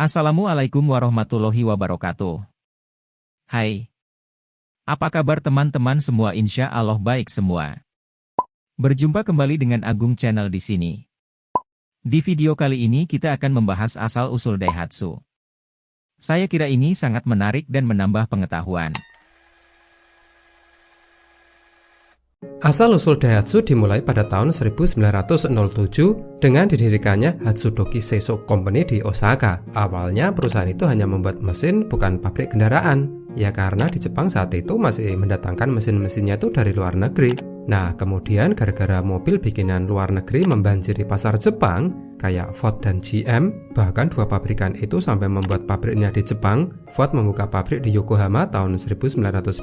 Assalamualaikum warahmatullahi wabarakatuh. Hai, apa kabar teman-teman semua? Insya Allah baik semua. Berjumpa kembali dengan Agung Channel di sini. Di video kali ini kita akan membahas asal-usul Daihatsu. Saya kira ini sangat menarik dan menambah pengetahuan. Asal-usul Daihatsu dimulai pada tahun 1907 dengan didirikannya Hatsudoki Seiso Company di Osaka. Awalnya perusahaan itu hanya membuat mesin, bukan pabrik kendaraan. Ya karena di Jepang saat itu masih mendatangkan mesin-mesinnya itu dari luar negeri. Nah kemudian gara-gara mobil bikinan luar negeri membanjiri pasar Jepang, kayak Ford dan GM, bahkan dua pabrikan itu sampai membuat pabriknya di Jepang. Ford membuka pabrik di Yokohama tahun 1925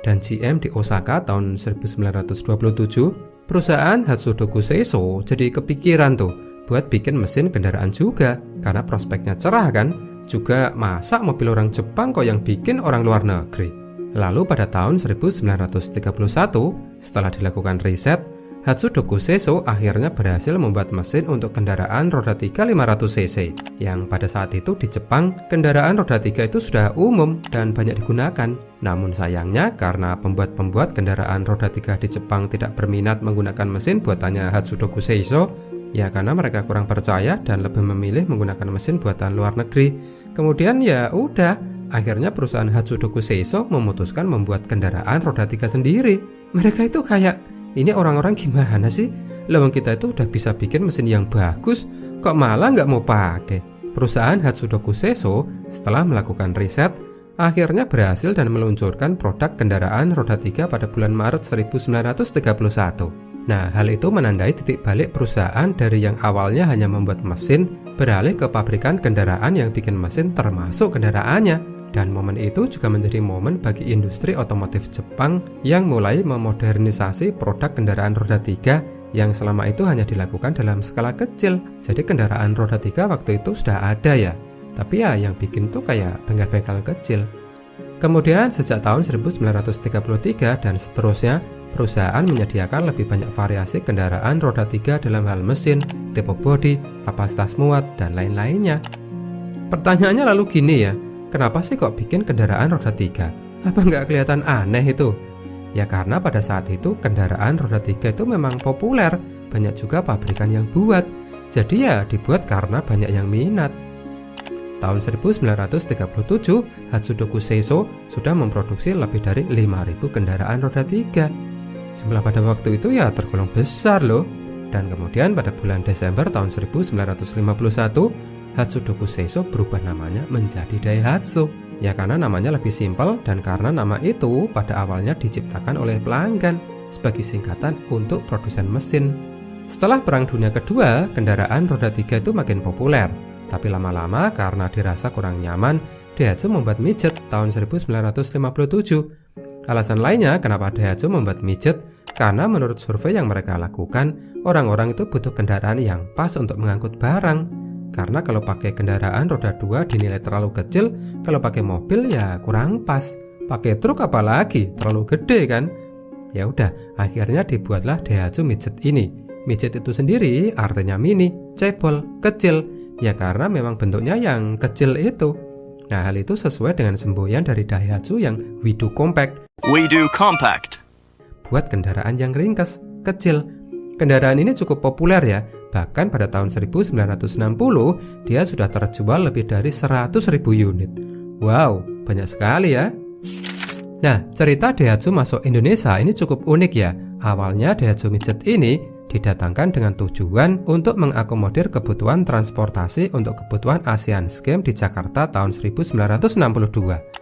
dan GM di Osaka tahun 1927. Perusahaan Hatsudoku Seiso jadi kepikiran tuh buat bikin mesin kendaraan juga, karena prospeknya cerah kan. Juga masa mobil orang Jepang kok yang bikin orang luar negeri. Lalu pada tahun 1931, setelah dilakukan riset, Hatsudoku Seiso akhirnya berhasil membuat mesin untuk kendaraan roda 3 500cc, yang pada saat itu di Jepang, kendaraan roda 3 itu sudah umum dan banyak digunakan. Namun sayangnya karena pembuat kendaraan roda 3 di Jepang tidak berminat menggunakan mesin buatannya Hatsudoku Seiso, ya karena mereka kurang percaya dan lebih memilih menggunakan mesin buatan luar negeri. Kemudian ya udah, akhirnya perusahaan Hatsudoku Seiso memutuskan membuat kendaraan roda 3 sendiri. Mereka itu kayak, ini orang-orang gimana sih? Lawang kita itu udah bisa bikin mesin yang bagus, kok malah nggak mau pakai? Perusahaan Hatsudoku Seiso setelah melakukan riset, akhirnya berhasil dan meluncurkan produk kendaraan roda 3 pada bulan Maret 1931. Nah, hal itu menandai titik balik perusahaan dari yang awalnya hanya membuat mesin, beralih ke pabrikan kendaraan yang bikin mesin termasuk kendaraannya. Dan momen itu juga menjadi momen bagi industri otomotif Jepang yang mulai memodernisasi produk kendaraan roda 3 yang selama itu hanya dilakukan dalam skala kecil. Jadi kendaraan roda 3 waktu itu sudah ada ya, tapi ya yang bikin tuh kayak bengkel-bengkel kecil. Kemudian sejak tahun 1933 dan seterusnya, perusahaan menyediakan lebih banyak variasi kendaraan roda 3 dalam hal mesin, tipe bodi, kapasitas muat, dan lain-lainnya. Pertanyaannya lalu gini ya, kenapa sih kok bikin kendaraan roda 3? Apa nggak kelihatan aneh itu? Ya karena pada saat itu kendaraan roda 3 itu memang populer, banyak juga pabrikan yang buat. Jadi ya dibuat karena banyak yang minat. Tahun 1937, Hatsudoku Seiso sudah memproduksi lebih dari 5.000 kendaraan roda 3. Jumlah pada waktu itu ya tergolong besar loh. Dan kemudian pada bulan Desember tahun 1951, Hatsudoku Seiso berubah namanya menjadi Daihatsu. Ya karena namanya lebih simpel dan karena nama itu pada awalnya diciptakan oleh pelanggan sebagai singkatan untuk produsen mesin. Setelah Perang Dunia Kedua, kendaraan roda 3 itu makin populer. Tapi lama-lama karena dirasa kurang nyaman, Daihatsu membuat midget tahun 1957. Alasan lainnya kenapa Daihatsu membuat midget, karena menurut survei yang mereka lakukan, orang-orang itu butuh kendaraan yang pas untuk mengangkut barang. Karena kalau pakai kendaraan roda 2 dinilai terlalu kecil, kalau pakai mobil ya kurang pas. Pakai truk apalagi, terlalu gede kan? Ya udah, akhirnya dibuatlah Daihatsu midget ini. Midget itu sendiri artinya mini, cebol, kecil. Ya karena memang bentuknya yang kecil itu. Nah hal itu sesuai dengan semboyan dari Daihatsu yang We Do Compact. We Do Compact. Buat kendaraan yang ringkas, kecil. Kendaraan ini cukup populer ya. Bahkan pada tahun 1960 dia sudah terjual lebih dari 100.000 unit. Wow, banyak sekali ya. Nah cerita Daihatsu masuk Indonesia ini cukup unik ya. Awalnya Daihatsu midget ini didatangkan dengan tujuan untuk mengakomodir kebutuhan transportasi untuk kebutuhan Asian Games di Jakarta tahun 1962.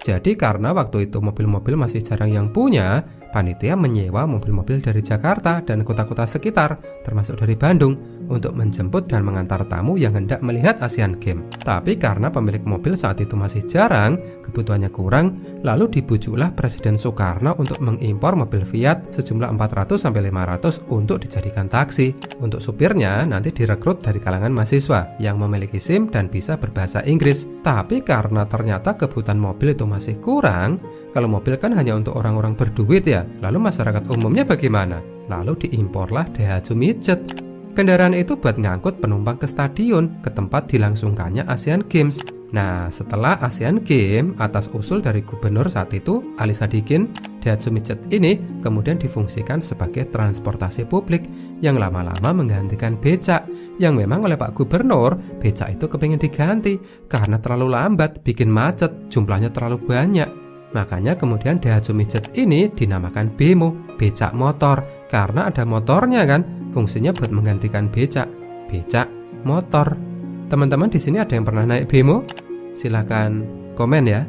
Jadi karena waktu itu mobil-mobil masih jarang yang punya, panitia menyewa mobil-mobil dari Jakarta dan kota-kota sekitar, termasuk dari Bandung, untuk menjemput dan mengantar tamu yang hendak melihat Asian Games. Tapi karena pemilik mobil saat itu masih jarang, kebutuhannya kurang, lalu dibujuklah Presiden Soekarno untuk mengimpor mobil Fiat sejumlah 400-500 untuk dijadikan taksi. Untuk supirnya nanti direkrut dari kalangan mahasiswa yang memiliki SIM dan bisa berbahasa Inggris. Tapi karena ternyata kebutuhan mobil itu masih kurang, kalau mobil kan hanya untuk orang-orang berduit ya, lalu masyarakat umumnya bagaimana? Lalu diimporlah Daihatsu midget. Kendaraan itu buat ngangkut penumpang ke stadion, ke tempat dilangsungkannya Asian Games. Nah, setelah Asian Games, atas usul dari gubernur saat itu, Ali Sadikin, Daihatsu Midget ini kemudian difungsikan sebagai transportasi publik yang lama-lama menggantikan becak. Yang memang oleh Pak Gubernur, becak itu kepingin diganti karena terlalu lambat, bikin macet, jumlahnya terlalu banyak. Makanya kemudian Daihatsu Midget ini dinamakan Bemo, becak motor, karena ada motornya kan, fungsinya buat menggantikan becak motor. Teman-teman di sini ada yang pernah naik Bemo? Silakan komen ya.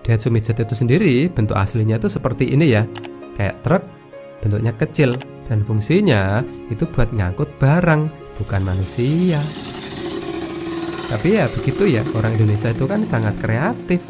Daihatsu Midget itu sendiri bentuk aslinya itu seperti ini ya, kayak truk, bentuknya kecil, dan fungsinya itu buat ngangkut barang, bukan manusia. Tapi ya begitu ya, orang Indonesia itu kan sangat kreatif.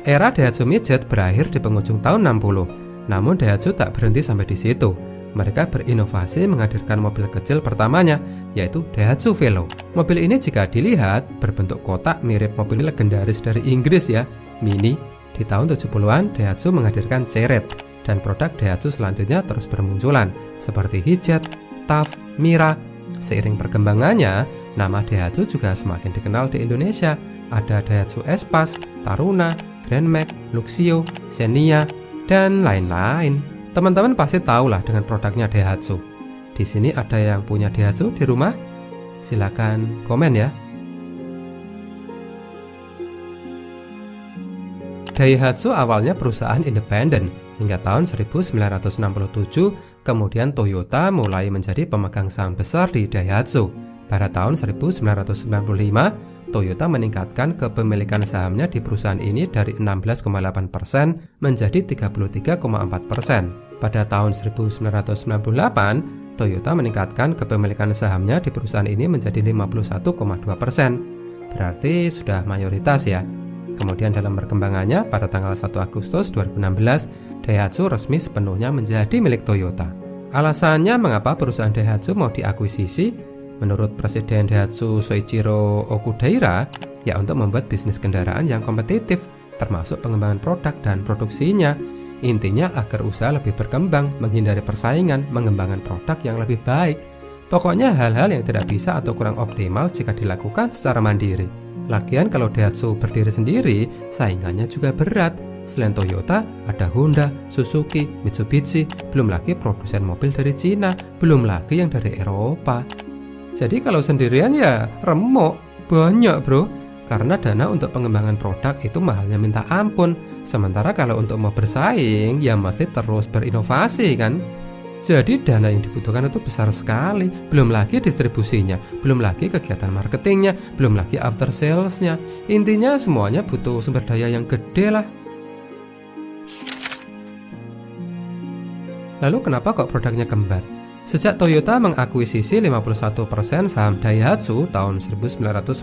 Era Daihatsu Midget berakhir di penghujung tahun 60. Namun Daihatsu tak berhenti sampai di situ. Mereka berinovasi menghadirkan mobil kecil pertamanya, yaitu Daihatsu Velo. Mobil ini jika dilihat berbentuk kotak mirip mobil legendaris dari Inggris ya, Mini. Di tahun 70-an Daihatsu menghadirkan Ceret, dan produk Daihatsu selanjutnya terus bermunculan seperti Hijet, Taft, Mira. Seiring perkembangannya, nama Daihatsu juga semakin dikenal di Indonesia. Ada Daihatsu Espas, Taruna, Grand Max, Luxio, Xenia, dan lain-lain. Teman-teman pasti tahulah dengan produknya Daihatsu. Di sini ada yang punya Daihatsu di rumah? Silakan komen ya. Daihatsu awalnya perusahaan independen hingga tahun 1967, kemudian Toyota mulai menjadi pemegang saham besar di Daihatsu. Pada tahun 1995, Toyota meningkatkan kepemilikan sahamnya di perusahaan ini dari 16,8% menjadi 33,4%. Pada tahun 1998, Toyota meningkatkan kepemilikan sahamnya di perusahaan ini menjadi 51,2%. Berarti sudah mayoritas ya. Kemudian dalam perkembangannya, pada tanggal 1 Agustus 2016, Daihatsu resmi sepenuhnya menjadi milik Toyota. Alasannya mengapa perusahaan Daihatsu mau diakuisisi? Menurut Presiden Daihatsu Soichiro Okudaira, ya untuk membuat bisnis kendaraan yang kompetitif, termasuk pengembangan produk dan produksinya. Intinya agar usaha lebih berkembang, menghindari persaingan, mengembangkan produk yang lebih baik. Pokoknya hal-hal yang tidak bisa atau kurang optimal jika dilakukan secara mandiri. Lagian kalau Daihatsu berdiri sendiri, saingannya juga berat. Selain Toyota, ada Honda, Suzuki, Mitsubishi, belum lagi produsen mobil dari Cina, belum lagi yang dari Eropa. Jadi kalau sendirian ya remuk, banyak bro. Karena dana untuk pengembangan produk itu mahalnya minta ampun. Sementara kalau untuk mau bersaing ya masih terus berinovasi kan. Jadi dana yang dibutuhkan itu besar sekali. Belum lagi distribusinya, belum lagi kegiatan marketingnya, belum lagi after salesnya. Intinya semuanya butuh sumber daya yang gede lah. Lalu kenapa kok produknya kembar? Sejak Toyota mengakuisisi 51% saham Daihatsu tahun 1998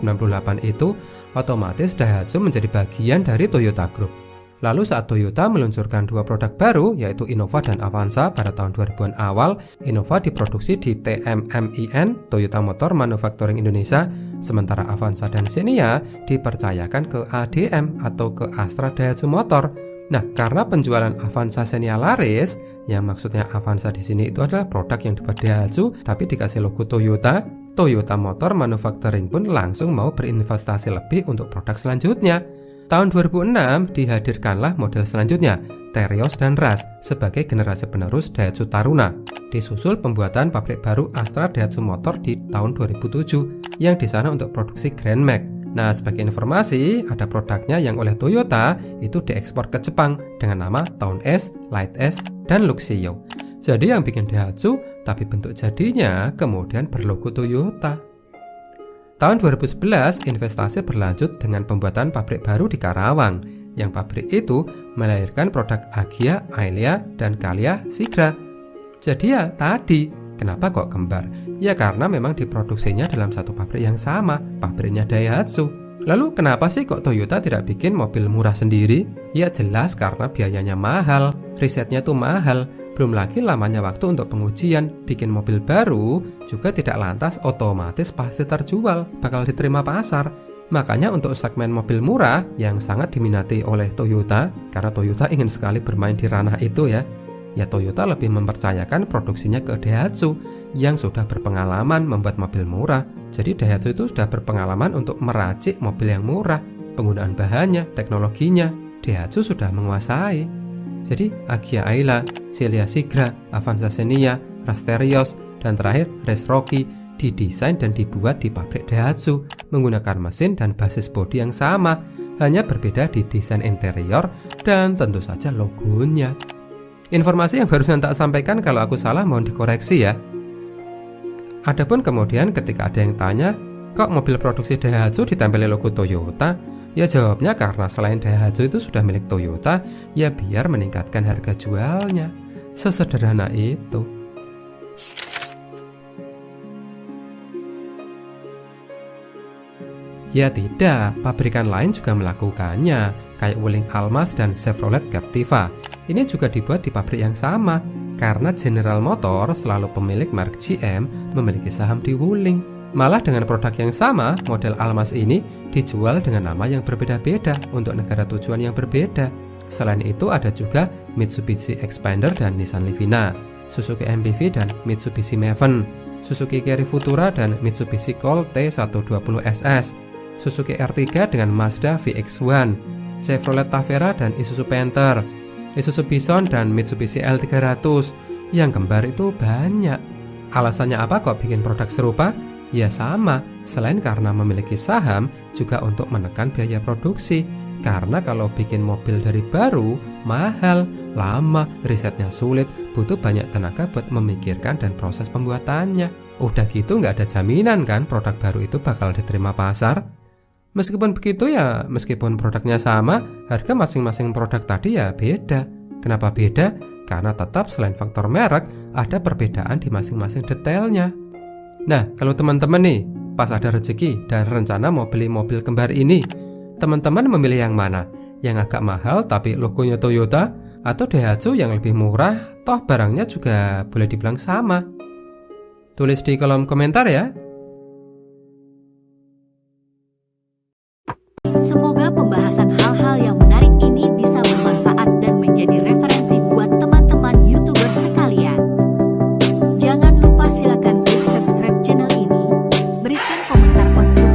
itu, otomatis Daihatsu menjadi bagian dari Toyota Group. Lalu saat Toyota meluncurkan dua produk baru, yaitu Innova dan Avanza pada tahun 2000-an awal, Innova diproduksi di TMMIN, Toyota Motor Manufacturing Indonesia, sementara Avanza dan Xenia dipercayakan ke ADM atau ke Astra Daihatsu Motor. Nah, karena penjualan Avanza Xenia laris, yang maksudnya Avanza di sini itu adalah produk yang dibuat Daihatsu tapi dikasih logo Toyota, Toyota Motor Manufacturing pun langsung mau berinvestasi lebih untuk produk selanjutnya. Tahun 2006 dihadirkanlah model selanjutnya, Terios dan Rush, sebagai generasi penerus Daihatsu Taruna. Disusul pembuatan pabrik baru Astra Daihatsu Motor di tahun 2007 yang di sana untuk produksi Grand Max. Nah, sebagai informasi, ada produknya yang oleh Toyota itu diekspor ke Jepang dengan nama Town S, Light S, dan Luxio. Jadi yang bikin Daihatsu, tapi bentuk jadinya kemudian berlogo Toyota. Tahun 2011, investasi berlanjut dengan pembuatan pabrik baru di Karawang. Yang pabrik itu melahirkan produk Agya, Aelia, dan Kalia Sigra. Jadi ya tadi, kenapa kok kembar? Ya karena memang diproduksinya dalam satu pabrik yang sama, pabriknya Daihatsu. Lalu kenapa sih kok Toyota tidak bikin mobil murah sendiri? Ya jelas karena biayanya mahal, risetnya tuh mahal, belum lagi lamanya waktu untuk pengujian. Bikin mobil baru juga tidak lantas otomatis pasti terjual, bakal diterima pasar. Makanya untuk segmen mobil murah yang sangat diminati oleh Toyota, karena Toyota ingin sekali bermain di ranah itu ya Toyota lebih mempercayakan produksinya ke Daihatsu yang sudah berpengalaman membuat mobil murah. Jadi Daihatsu itu sudah berpengalaman untuk meracik mobil yang murah, penggunaan bahannya, teknologinya, Daihatsu sudah menguasai. Jadi Agya Ayla, Celia Sigra, Avanza Xenia, Rasterios, dan terakhir Race Rocky didesain dan dibuat di pabrik Daihatsu menggunakan mesin dan basis bodi yang sama, hanya berbeda di desain interior dan tentu saja logonya. Informasi yang barusan tak sampaikan, kalau aku salah mohon dikoreksi ya. Adapun kemudian ketika ada yang tanya, kok mobil produksi Daihatsu ditempeli logo Toyota? Ya jawabnya karena selain Daihatsu itu sudah milik Toyota, ya biar meningkatkan harga jualnya. Sesederhana itu. Ya tidak, pabrikan lain juga melakukannya, kayak Wuling Almas dan Chevrolet Captiva. Ini juga dibuat di pabrik yang sama, karena General Motors selalu pemilik merek GM memiliki saham di Wuling. Malah dengan produk yang sama, model Almas ini dijual dengan nama yang berbeda-beda untuk negara tujuan yang berbeda. Selain itu ada juga Mitsubishi Xpander dan Nissan Livina, Suzuki MPV dan Mitsubishi Maven, Suzuki Carry Futura dan Mitsubishi Colt T120SS, Suzuki R3 dengan Mazda VX-1, Chevrolet Tavera dan Isuzu Panther, Isuzu Bison dan Mitsubishi L300. Yang kembar itu banyak. Alasannya apa kok bikin produk serupa? Ya sama, selain karena memiliki saham, juga untuk menekan biaya produksi. Karena kalau bikin mobil dari baru, mahal, lama, risetnya sulit, butuh banyak tenaga buat memikirkan dan proses pembuatannya. Udah gitu nggak ada jaminan kan produk baru itu bakal diterima pasar. Meskipun begitu ya, meskipun produknya sama, harga masing-masing produk tadi ya beda. Kenapa beda? Karena tetap selain faktor merek, ada perbedaan di masing-masing detailnya. Nah, kalau teman-teman nih, pas ada rezeki dan rencana mau beli mobil kembar ini, teman-teman memilih yang mana? Yang agak mahal tapi logonya Toyota, atau Daihatsu yang lebih murah, toh barangnya juga boleh dibilang sama? Tulis di kolom komentar ya. Semoga pembahasan hal-hal yang menarik ini bisa bermanfaat dan menjadi referensi buat teman-teman YouTuber sekalian. Jangan lupa silakan klik subscribe channel ini, berikan komentar konstruktif